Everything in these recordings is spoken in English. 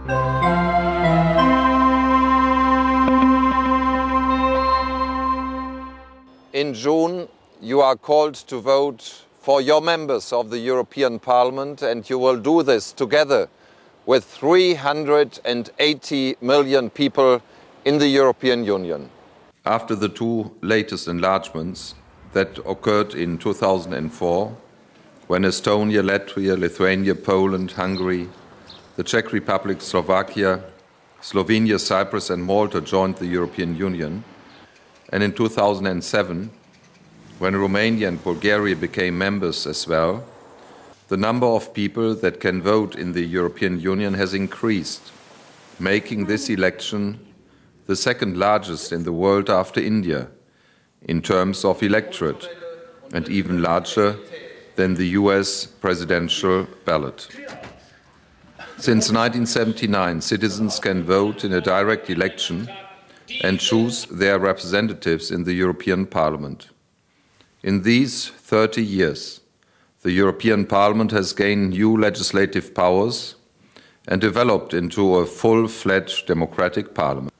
In June, you are called to vote for your members of the European Parliament, and you will do this together with 380 million people in the European Union. After the two latest enlargements that occurred in 2004, when Estonia, Latvia, Lithuania, Poland, Hungary, the Czech Republic, Slovakia, Slovenia, Cyprus and Malta joined the European Union, and in 2007, when Romania and Bulgaria became members as well, the number of people that can vote in the European Union has increased, making this election the second largest in the world after India in terms of electorate, and even larger than the US presidential ballot. Since 1979, citizens can vote in a direct election and choose their representatives in the European Parliament. In these 30 years, the European Parliament has gained new legislative powers and developed into a full-fledged democratic parliament.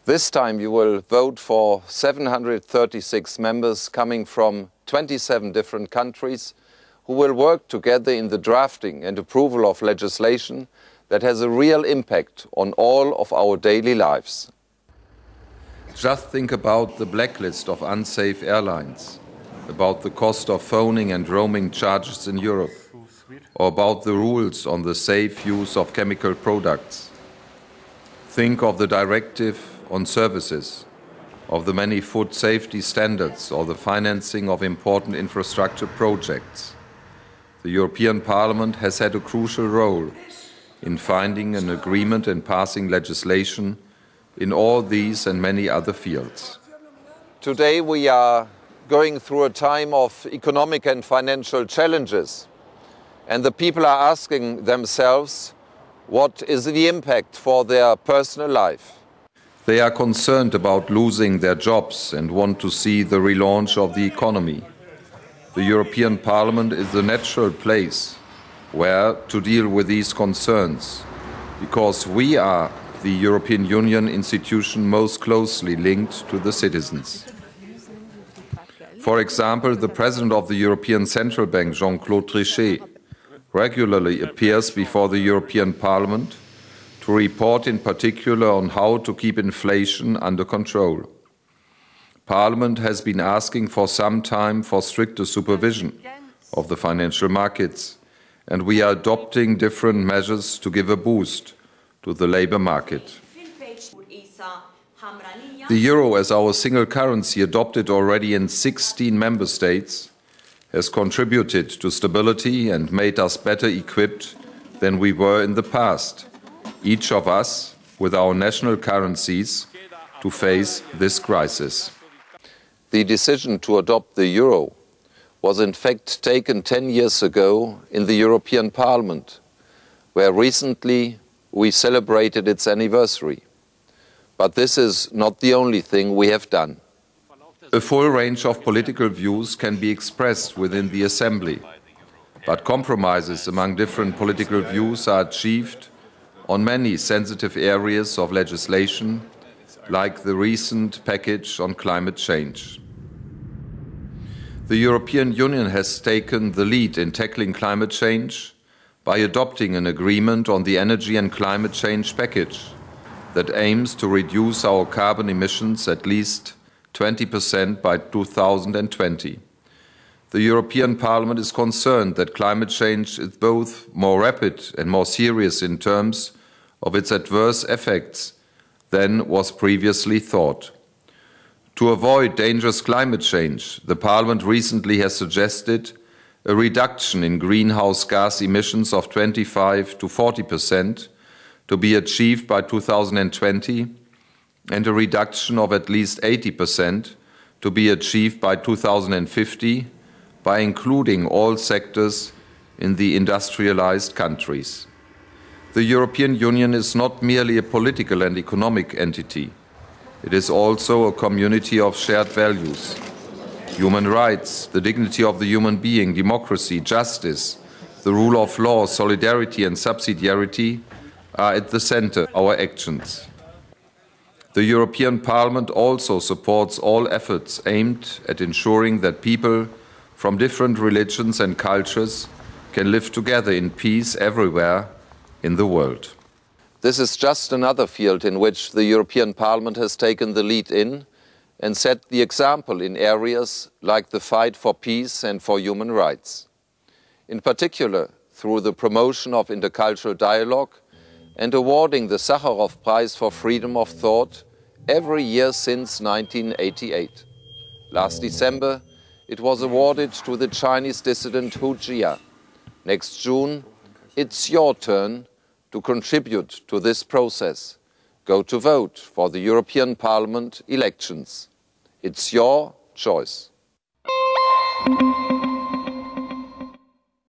This time you will vote for 736 members coming from 27 different countries who will work together in the drafting and approval of legislation that has a real impact on all of our daily lives. Just think about the blacklist of unsafe airlines, about the cost of phoning and roaming charges in Europe, or about the rules on the safe use of chemical products. Think of the directive on services, of the many food safety standards, or the financing of important infrastructure projects. The European Parliament has had a crucial role in finding an agreement and passing legislation in all these and many other fields. Today we are going through a time of economic and financial challenges, and the people are asking themselves, what is the impact for their personal life? They are concerned about losing their jobs and want to see the relaunch of the economy. The European Parliament is the natural place where to deal with these concerns, because we are the European Union institution most closely linked to the citizens. For example, the President of the European Central Bank, Jean-Claude Trichet, regularly appears before the European Parliament to report in particular on how to keep inflation under control. Parliament has been asking for some time for stricter supervision of the financial markets, and we are adopting different measures to give a boost to the labour market. The euro as our single currency, adopted already in 16 member states, has contributed to stability and made us better equipped than we were in the past, each of us with our national currencies, to face this crisis. The decision to adopt the euro was in fact taken 10 years ago in the European Parliament, where recently we celebrated its anniversary. But this is not the only thing we have done. A full range of political views can be expressed within the Assembly, but compromises among different political views are achieved on many sensitive areas of legislation, like the recent package on climate change. The European Union has taken the lead in tackling climate change by adopting an agreement on the energy and climate change package that aims to reduce our carbon emissions at least 20% by 2020. The European Parliament is concerned that climate change is both more rapid and more serious in terms of its adverse effects than was previously thought. To avoid dangerous climate change, the Parliament recently has suggested a reduction in greenhouse gas emissions of 25 to 40% to be achieved by 2020, and a reduction of at least 80% to be achieved by 2050 by including all sectors in the industrialized countries. The European Union is not merely a political and economic entity. It is also a community of shared values. Human rights, the dignity of the human being, democracy, justice, the rule of law, solidarity and subsidiarity are at the center of our actions. The European Parliament also supports all efforts aimed at ensuring that people from different religions and cultures can live together in peace everywhere in the world. This is just another field in which the European Parliament has taken the lead in and set the example in areas like the fight for peace and for human rights. In particular, through the promotion of intercultural dialogue and awarding the Sakharov Prize for Freedom of Thought every year since 1988. Last December, it was awarded to the Chinese dissident Hu Jia. Next June, it's your turn to contribute to this process. Go to vote for the European Parliament elections. It's your choice.